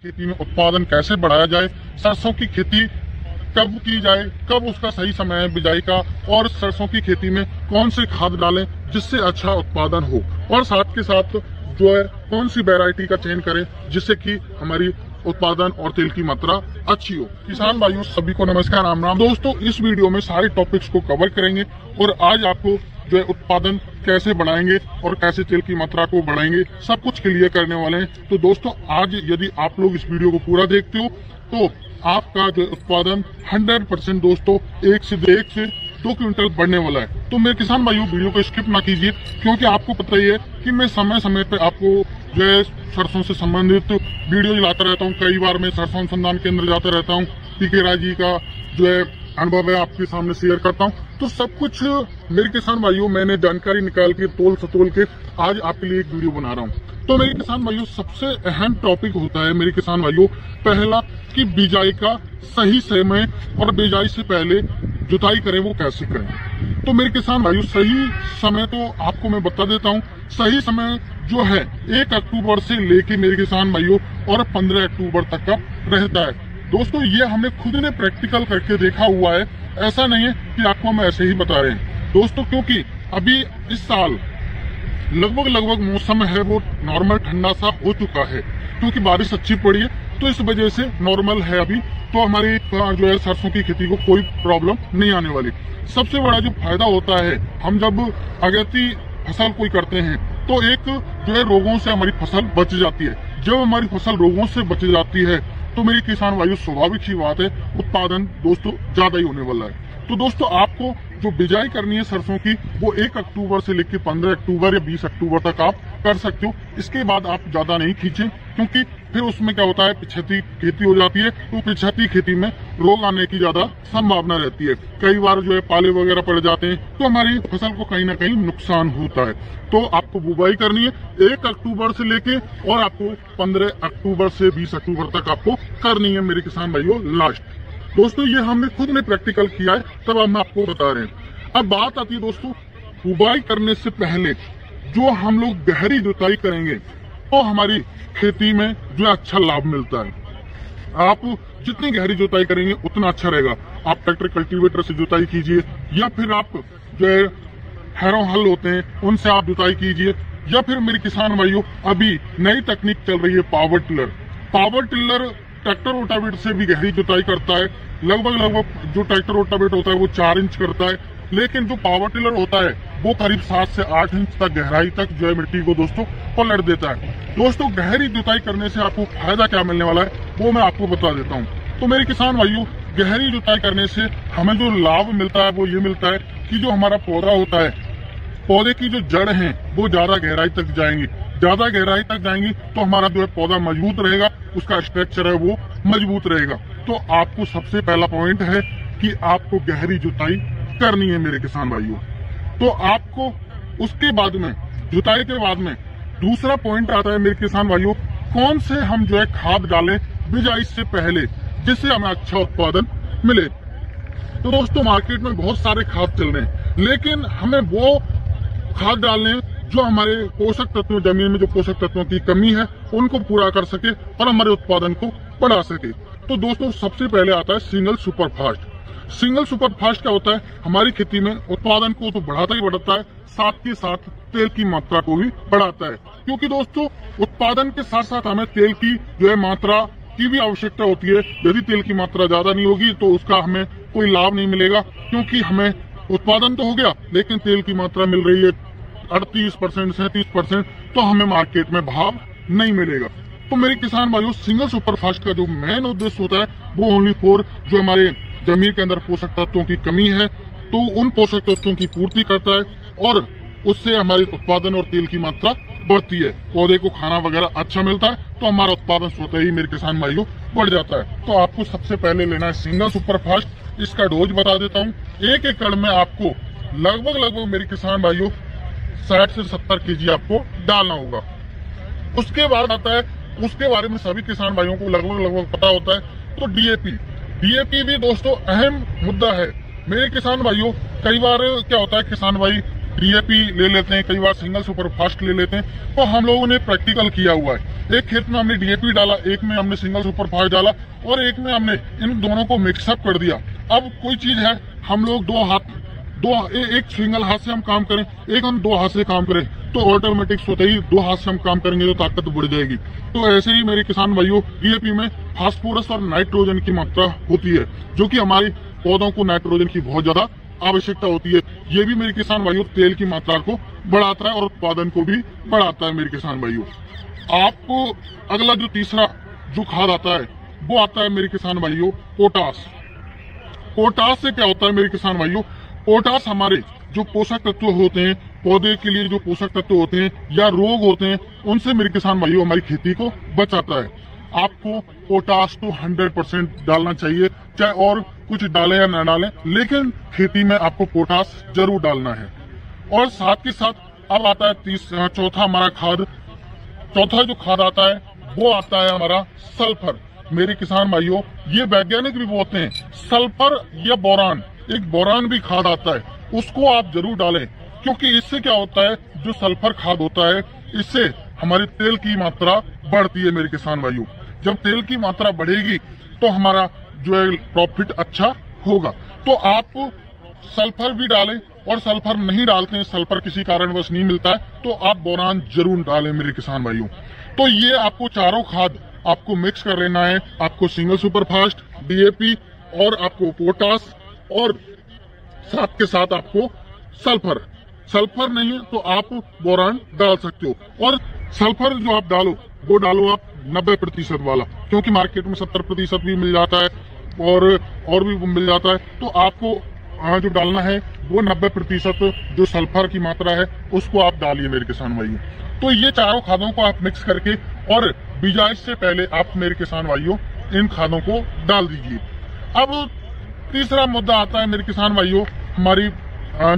खेती में उत्पादन कैसे बढ़ाया जाए, सरसों की खेती कब की जाए, कब उसका सही समय है बिजाई का, और सरसों की खेती में कौन से खाद डालें जिससे अच्छा उत्पादन हो, और साथ के साथ जो है कौन सी वैरायटी का चयन करें जिससे कि हमारी उत्पादन और तेल की मात्रा अच्छी हो। किसान भाइयों सभी को नमस्कार, राम राम। दोस्तों इस वीडियो में सारे टॉपिक्स को कवर करेंगे और आज आपको जो है उत्पादन कैसे बढ़ाएंगे और कैसे तेल की मात्रा को बढ़ाएंगे सब कुछ क्लियर करने वाले हैं। तो दोस्तों आज यदि आप लोग इस वीडियो को पूरा देखते हो तो आपका जो उत्पादन 100% दोस्तों 1 से 2 क्विंटल बढ़ने वाला है। तो मेरे किसान भाइयों वीडियो को स्किप ना कीजिए, क्योंकि आपको पता ही है कि मैं समय समय पे आपको जो है सरसों से संबंधित वीडियो लाता रहता हूँ। कई बार मैं सरसों अनुसंधान केंद्र जाता रहता हूँ, पीके राय जी का जो है अनुभव है आपके सामने शेयर करता हूँ। तो सब कुछ मेरे किसान भाइयों मैंने जानकारी निकाल के तोल सतोल के आज आपके लिए एक वीडियो बना रहा हूँ। तो मेरे किसान भाइयों सबसे अहम टॉपिक होता है मेरे किसान भाइयों पहला कि बिजाई का सही समय और बिजाई से पहले जुताई करें वो कैसे करें। तो मेरे किसान भाइयों सही समय तो आपको मैं बता देता हूँ। सही समय जो है 1 अक्टूबर से लेके मेरे किसान भाइयों और 15 अक्टूबर तक का रहता है। दोस्तों ये हमने खुद ने प्रैक्टिकल करके देखा हुआ है, ऐसा नहीं है कि आपको हम ऐसे ही बता रहे हैं दोस्तों, क्योंकि अभी इस साल लगभग मौसम है वो नॉर्मल ठंडा सा हो चुका है, क्योंकि बारिश अच्छी पड़ी है तो इस वजह से नॉर्मल है अभी। तो हमारी जो है सरसों की खेती को कोई प्रॉब्लम नहीं आने वाली। सबसे बड़ा जो फायदा होता है हम जब अगेती फसल कोई करते हैं तो एक जो है रोगों से हमारी फसल बच जाती है। जब हमारी फसल रोगों से बच जाती है तो मेरी किसान भाइयों स्वाभाविक ही बात है उत्पादन दोस्तों ज्यादा ही होने वाला है। तो दोस्तों आपको जो बिजाई करनी है सरसों की वो 1 अक्टूबर से लेकर 15 अक्टूबर या 20 अक्टूबर तक आप कर सकते हो। इसके बाद आप ज्यादा नहीं खींचे, क्योंकि फिर उसमें क्या होता है पिछती खेती हो जाती है, तो पिछती खेती में रोग आने की ज्यादा संभावना रहती है। कई बार जो है पाले वगैरह पड़ जाते हैं तो हमारी फसल को कहीं ना कहीं नुकसान होता है। तो आपको बुवाई करनी है 1 अक्टूबर से लेके और आपको 15 अक्टूबर से 20 अक्टूबर तक आपको करनी है मेरे किसान भाइयों लास्ट। दोस्तों ये हमने खुद ने प्रैक्टिकल किया है, तब हम आपको बता रहे हैं। अब बात आती है दोस्तों बुवाई करने से पहले जो हम लोग गहरी जुताई करेंगे तो हमारी खेती में जो अच्छा लाभ मिलता है। आप जितनी गहरी जुताई करेंगे उतना अच्छा रहेगा। आप ट्रैक्टर कल्टीवेटर से जुताई कीजिए या फिर आप जो है हैरो हल होते हैं उनसे आप जुताई कीजिए, या फिर मेरे किसान भाइयों अभी नई तकनीक चल रही है पावर टिलर ट्रैक्टर रोटावेटर से भी गहरी जुताई करता है। लगभग जो ट्रैक्टर रोटावेटर होता है वो 4 इंच करता है, लेकिन जो पावर टिलर होता है वो करीब 7 से 8 इंच तक गहराई तक जो है मिट्टी को दोस्तों पलट देता है। दोस्तों गहरी जुताई करने से आपको फायदा क्या मिलने वाला है वो मैं आपको बता देता हूँ। तो मेरे किसान भाइयों गहरी जुताई करने से हमें जो लाभ मिलता है वो ये मिलता है कि जो हमारा पौधा होता है, पौधे की जो जड़ है वो ज्यादा गहराई तक जाएंगी। ज्यादा गहराई तक जाएंगी तो हमारा जो है पौधा मजबूत रहेगा, उसका स्ट्रक्चर है वो मजबूत रहेगा। तो आपको सबसे पहला पॉइंट है कि आपको गहरी जुताई करनी है मेरे किसान भाइयों। तो आपको उसके बाद में जुताई के बाद में दूसरा पॉइंट आता है मेरे किसान भाइयों कौन से हम जो है खाद डालें बिजाई से पहले जिससे हमें अच्छा उत्पादन मिले। तो दोस्तों मार्केट में बहुत सारे खाद चल रहे हैं, लेकिन हमें वो खाद डालने जो हमारे पोषक तत्वों जमीन में जो पोषक तत्वों की कमी है उनको पूरा कर सके और हमारे उत्पादन को बढ़ा सके। तो दोस्तों सबसे पहले आता है सिंगल सुपर फास्ट क्या होता है हमारी खेती में उत्पादन को तो बढ़ाता ही बढ़ाता है, साथ के साथ तेल की मात्रा को भी बढ़ाता है। क्योंकि दोस्तों उत्पादन के साथ साथ हमें तेल की जो है मात्रा की भी आवश्यकता होती है। यदि तेल की मात्रा ज्यादा नहीं होगी तो उसका हमें कोई लाभ नहीं मिलेगा, क्योंकि हमें उत्पादन तो हो गया लेकिन तेल की मात्रा मिल रही है 38% 37%, तो हमें मार्केट में भाव नहीं मिलेगा। तो मेरे किसान भाइयों सिंगल सुपरफास्ट का जो मेन उद्देश्य होता है वो ओनली फॉर जो हमारे जमीन के अंदर पोषक तत्वों की कमी है तो उन पोषक तत्वों की पूर्ति करता है और उससे हमारे उत्पादन और तेल की मात्रा बढ़ती है। पौधे को खाना वगैरह अच्छा मिलता है तो हमारा उत्पादन स्वतः ही मेरे किसान भाइयों बढ़ जाता है। तो आपको सबसे पहले लेना है सिंगल सुपरफास्ट। इसका डोज बता देता हूँ। 1 एकड़ में आपको लगभग मेरे किसान भाइयों 60 से 70 kg आपको डालना होगा। उसके बाद आता है, उसके बारे में सभी किसान भाइयों को लगभग पता होता है, तो डीएपी भी दोस्तों अहम मुद्दा है मेरे किसान भाइयों। कई बार क्या होता है किसान भाई डीएपी ले लेते हैं, कई बार सिंगल सुपर फास्ट ले लेते हैं। तो हम लोगों ने प्रैक्टिकल किया हुआ है। एक खेत में हमने डीएपी डाला, एक में हमने सिंगल सुपर फास्ट डाला और एक में हमने इन दोनों को मिक्सअप कर दिया। अब कोई चीज है, हम लोग एक सिंगल हाथ से हम काम करें, एक हम 2 हाथ से काम करें, तो ऑटोमेटिक स्वतः ही 2 हाथ से हम काम करेंगे तो ताकत बढ़ जाएगी। तो ऐसे ही मेरे किसान भाइयों, डीएपी में फास्फोरस और नाइट्रोजन की मात्रा होती है, जो कि हमारी पौधों को नाइट्रोजन की बहुत ज्यादा आवश्यकता होती है। ये भी मेरे किसान भाइयों तेल की मात्रा को बढ़ाता है और उत्पादन को भी बढ़ाता है। मेरे किसान भाइयों, आपको अगला जो तीसरा जो खाद आता है वो आता है मेरे किसान भाइयों पोटास। पोटास से क्या होता है मेरे किसान भाइयों, पोटास हमारे जो पोषक तत्व होते हैं, पौधे के लिए जो पोषक तत्व होते हैं या रोग होते हैं, उनसे मेरे किसान भाइयों हमारी खेती को बचाता है। आपको पोटास तो 100% डालना चाहिए, चाहे और कुछ डालें या ना डालें, लेकिन खेती में आपको पोटास जरूर डालना है। और साथ के साथ अब आता है चौथा हमारा खाद। चौथा जो खाद आता है वो आता है हमारा सल्फर। मेरे किसान भाइयों, ये वैज्ञानिक भी बोलते हैं सल्फर या बोरान, एक बोरान भी खाद आता है, उसको आप जरूर डालें, क्योंकि इससे क्या होता है, जो सल्फर खाद होता है इससे हमारे तेल की मात्रा बढ़ती है। मेरे किसान भाइयों, जब तेल की मात्रा बढ़ेगी तो हमारा जो है प्रॉफिट अच्छा होगा। तो आप सल्फर भी डालें, और सल्फर नहीं डालते हैं, सल्फर किसी कारणवश नहीं मिलता है, तो आप बोरान जरूर डालें मेरे किसान भाइयों। तो ये आपको चारों खाद आपको मिक्स कर लेना है। आपको सिंगल सुपर फास्ट, डीएपी और आपको पोटास, और साथ के साथ आपको सल्फर। सल्फर नहीं है तो आप बोरान डाल सकते हो। और सल्फर जो आप डालो वो डालो आप 90% वाला, क्योंकि मार्केट में 70% भी मिल जाता है और भी मिल जाता है। तो आपको जो डालना है वो 90% जो सल्फर की मात्रा है उसको आप डालिए मेरे किसान भाइयों। तो ये चारों खादों को आप मिक्स करके और बिजाई से पहले आप मेरे किसान भाइयों इन खादों को डाल दीजिए। अब तीसरा मुद्दा आता है मेरे किसान भाइयों, हमारी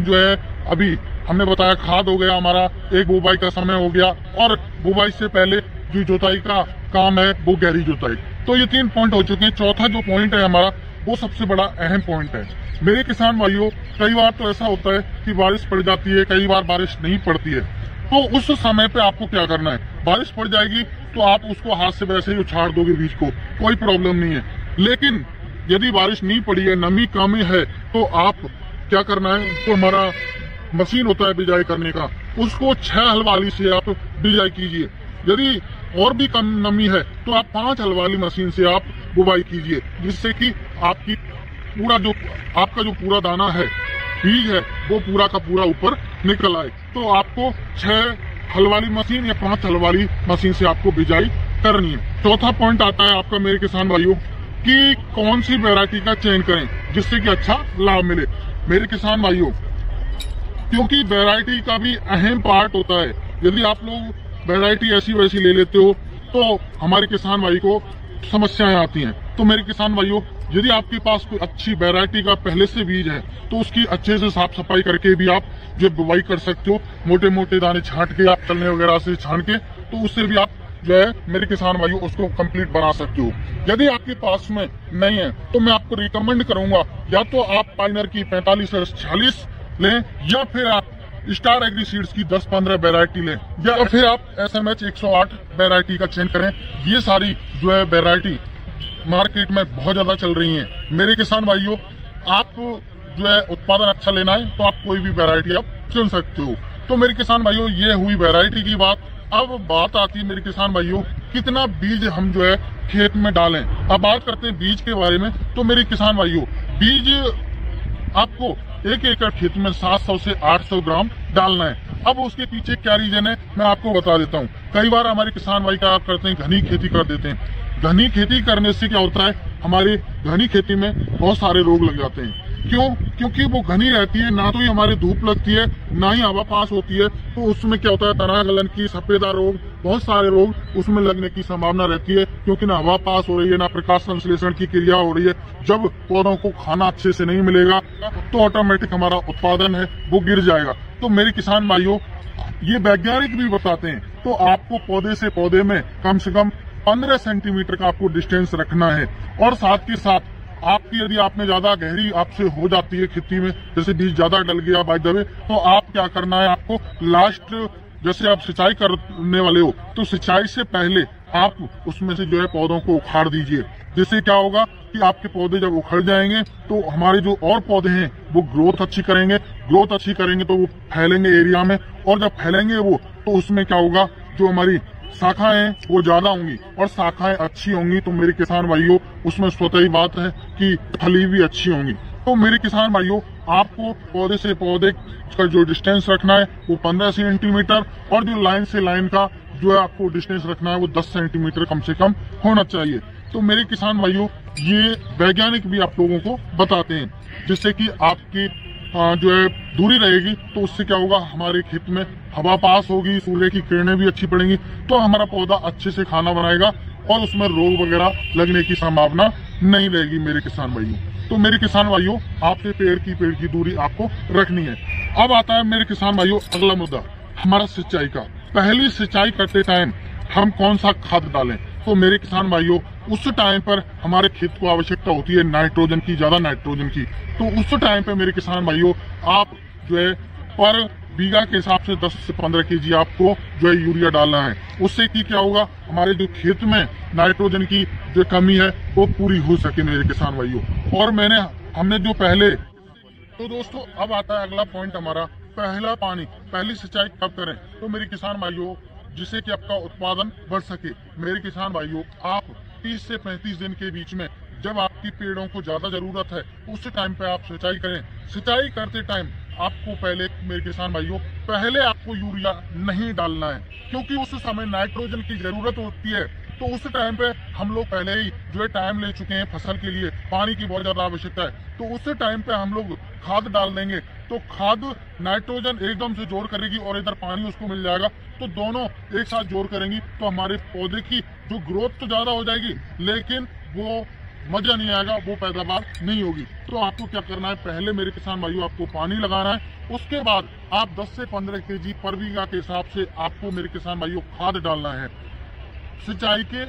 जो है अभी हमने बताया खाद हो गया हमारा, एक बुवाई का समय हो गया, और बुवाई से पहले जो जुताई का काम है वो गहरी जुताई। तो ये 3 पॉइंट हो चुके हैं। चौथा जो पॉइंट है हमारा वो सबसे बड़ा अहम पॉइंट है मेरे किसान भाइयों। कई बार तो ऐसा होता है कि बारिश पड़ जाती है, कई बार बारिश नहीं पड़ती है। तो उस समय पे आपको क्या करना है, बारिश पड़ जाएगी तो आप उसको हाथ से वैसे ही उछाड़ दोगे बीज को, कोई प्रॉब्लम नहीं है। लेकिन यदि बारिश नहीं पड़ी है, नमी कम है, तो आप क्या करना है, तो हमारा मशीन होता है बिजाई करने का, उसको 6 हल वाली से आप बिजाई कीजिए। यदि और भी कम नमी है तो आप 5 हल वाली मशीन से आप बुवाई कीजिए, जिससे कि आपकी आपका जो पूरा दाना है, बीज है, वो पूरा का पूरा ऊपर निकल आए। तो आपको 6 हल वाली मशीन या 5 हल वाली मशीन से आपको बिजाई करनी है। चौथा पॉइंट आता है आपका मेरे किसान भाइयों कि कौन सी वैरायटी का चयन करें जिससे कि अच्छा लाभ मिले। मेरे किसान भाइयों, क्योंकि वैरायटी का भी अहम पार्ट होता है। यदि आप लोग वैरायटी ऐसी वैसी ले लेते हो तो हमारे किसान भाई को समस्याएं आती हैं। तो मेरे किसान भाइयों, यदि आपके पास कोई अच्छी वैरायटी का पहले से बीज है तो उसकी अच्छे से साफ सफाई करके भी आप जो बुवाई कर सकते हो। मोटे मोटे दाने छांट के, आप तलने वगैरह से छान के, तो उससे भी आप जो है मेरे किसान भाइयों उसको कंप्लीट बना सकते हो। यदि आपके पास में नहीं है तो मैं आपको रिकमेंड करूंगा या तो आप पाइनर की 4546 लें, या फिर आप स्टार एग्री सीड्स की 10-15 वैरायटी लें, या फिर आप SMH 108 वैरायटी का चयन करें। ये सारी जो है वैरायटी मार्केट में बहुत ज्यादा चल रही हैं। मेरे किसान भाइयों, आप जो है उत्पादन अच्छा लेना है तो आप कोई भी वैरायटी आप चुन सकते हो। तो मेरे किसान भाइयों, ये हुई वैरायटी की बात। अब बात आती है मेरे किसान भाइयों, कितना बीज हम जो है खेत में डालें। अब बात करते हैं बीज के बारे में। तो मेरे किसान भाइयों, बीज आपको 1 एकड़ खेत में 700 से 800 ग्राम डालना है। अब उसके पीछे क्या रीजन है मैं आपको बता देता हूँ। कई बार हमारे किसान भाई क्या करते हैं, घनी खेती कर देते हैं। घनी खेती करने से क्या होता है, हमारी घनी खेती में बहुत सारे रोग लग जाते हैं। क्यों? क्योंकि वो घनी रहती है, ना तो ही हमारी धूप लगती है, ना ही हवा पास होती है। तो उसमें क्या होता है, तना गलन की, सफेदा रोग, बहुत सारे रोग उसमें लगने की संभावना रहती है, क्योंकि ना हवा पास हो रही है, ना प्रकाश संश्लेषण की क्रिया हो रही है। जब पौधों को खाना अच्छे से नहीं मिलेगा तो ऑटोमेटिक हमारा उत्पादन है वो गिर जाएगा। तो मेरे किसान भाइयों, ये वैज्ञानिक भी बताते हैं, तो आपको पौधे से पौधे में कम से कम 15 सेंटीमीटर का आपको डिस्टेंस रखना है। और साथ के साथ आपकी यदि आपने ज्यादा गहरी आपसे हो जाती है खेती में, जैसे बीज ज्यादा डल गया बाय द वे, तो आप क्या करना है, आपको लास्ट जैसे आप सिंचाई करने वाले हो तो सिंचाई से पहले आप उसमें से जो है पौधों को उखाड़ दीजिए। जिससे क्या होगा कि आपके पौधे जब उखड़ जाएंगे तो हमारे जो और पौधे हैं वो ग्रोथ अच्छी करेंगे, ग्रोथ अच्छी करेंगे तो वो फैलेंगे एरिया में, और जब फैलेंगे वो तो उसमें क्या होगा, जो हमारी शाखाएं वो ज्यादा होंगी और शाखाएं अच्छी होंगी तो मेरे किसान भाइयों उसमें स्वतः ही बात है कि फली भी अच्छी होंगी। तो मेरे किसान भाइयों आपको पौधे से पौधे का जो डिस्टेंस रखना है वो 15 सेंटीमीटर, और जो लाइन से लाइन का जो है आपको डिस्टेंस रखना है वो 10 सेंटीमीटर कम से कम होना चाहिए। तो मेरे किसान भाइयों ये वैज्ञानिक भी आप लोगों को बताते हैं, जिससे कि आपकी जो है दूरी रहेगी तो उससे क्या होगा, हमारे खेत में हवा पास होगी, सूर्य की किरणें भी अच्छी पड़ेंगी तो हमारा पौधा अच्छे से खाना बनाएगा और उसमें रोग वगैरह लगने की संभावना नहीं रहेगी मेरे किसान भाइयों। तो मेरे किसान भाइयों आपसे पेड़ की दूरी आपको रखनी है। अब आता है मेरे किसान भाइयों अगला मुद्दा, हमारा सिंचाई का। पहली सिंचाई करते टाइम हम कौन सा खाद डालें? तो मेरे किसान भाइयों उस टाइम पर हमारे खेत को आवश्यकता होती है नाइट्रोजन की, ज्यादा नाइट्रोजन की। तो उस टाइम पे मेरे किसान भाइयों आप जो है पर बीघा के हिसाब से 10 से 15 केजी आपको जो है यूरिया डालना है। उससे कि क्या होगा, हमारे जो खेत में नाइट्रोजन की जो कमी है वो पूरी हो सके मेरे किसान भाइयों। और हमने जो पहले, तो दोस्तों अब आता है अगला पॉइंट हमारा, पहला पानी, पहली सिंचाई कब करें? तो मेरे किसान भाइयों जिससे कि आपका उत्पादन बढ़ सके, मेरे किसान भाइयों आप 30 से 35 दिन के बीच में जब आपकी पेड़ों को ज्यादा जरूरत है उस टाइम पे आप सिंचाई करें। सिंचाई करते टाइम आपको पहले मेरे किसान भाइयों पहले आपको यूरिया नहीं डालना है, क्योंकि उस समय नाइट्रोजन की जरूरत होती है। तो उस टाइम पे हम लोग पहले ही जो है टाइम ले चुके हैं, फसल के लिए पानी की बहुत ज्यादा आवश्यकता है, तो उस टाइम पे हम लोग खाद डाल देंगे तो खाद नाइट्रोजन एकदम से जोर करेगी और इधर पानी उसको मिल जाएगा, तो दोनों एक साथ जोर करेंगी तो हमारे पौधे की जो ग्रोथ तो ज्यादा हो जाएगी लेकिन वो मजा नहीं आएगा, वो पैदावार नहीं होगी। तो आपको क्या करना है, पहले मेरे किसान भाइयों आपको पानी लगाना है, उसके बाद आप 10 से 15 केजी पर बीघा के हिसाब से आपको मेरे किसान भाइयों खाद डालना है। सिंचाई के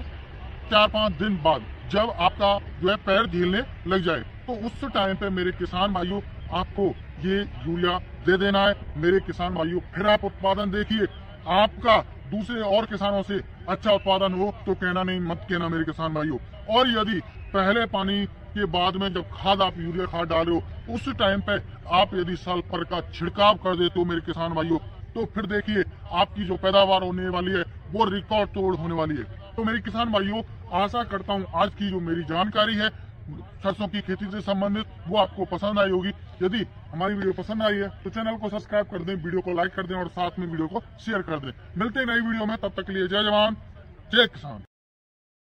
4-5 दिन बाद जब आपका जो है पैर झीलने लग जाए तो उस टाइम पे मेरे किसान भाइयों आपको ये यूरिया दे देना है। मेरे किसान भाइयों फिर आप उत्पादन देखिए, आपका दूसरे और किसानों से अच्छा उत्पादन हो तो कहना नहीं मत कहना मेरे किसान भाइयों। और यदि पहले पानी के बाद में जब खाद आप यूरिया खाद डाल रहे हो उस टाइम पे आप यदि सल्फर का छिड़काव कर देते हो मेरे किसान भाइयों, तो फिर देखिए आपकी जो पैदावार होने वाली है वो रिकॉर्ड तोड़ होने वाली है। तो मेरे किसान भाइयों आशा करता हूँ आज की जो मेरी जानकारी है सरसों की खेती से संबंधित वो आपको पसंद आई होगी। यदि हमारी वीडियो पसंद आई है तो चैनल को सब्सक्राइब कर दें, वीडियो को लाइक कर दें और साथ में वीडियो को शेयर कर दें। मिलते हैं नई वीडियो में, तब तक के लिए जय जवान जय किसान।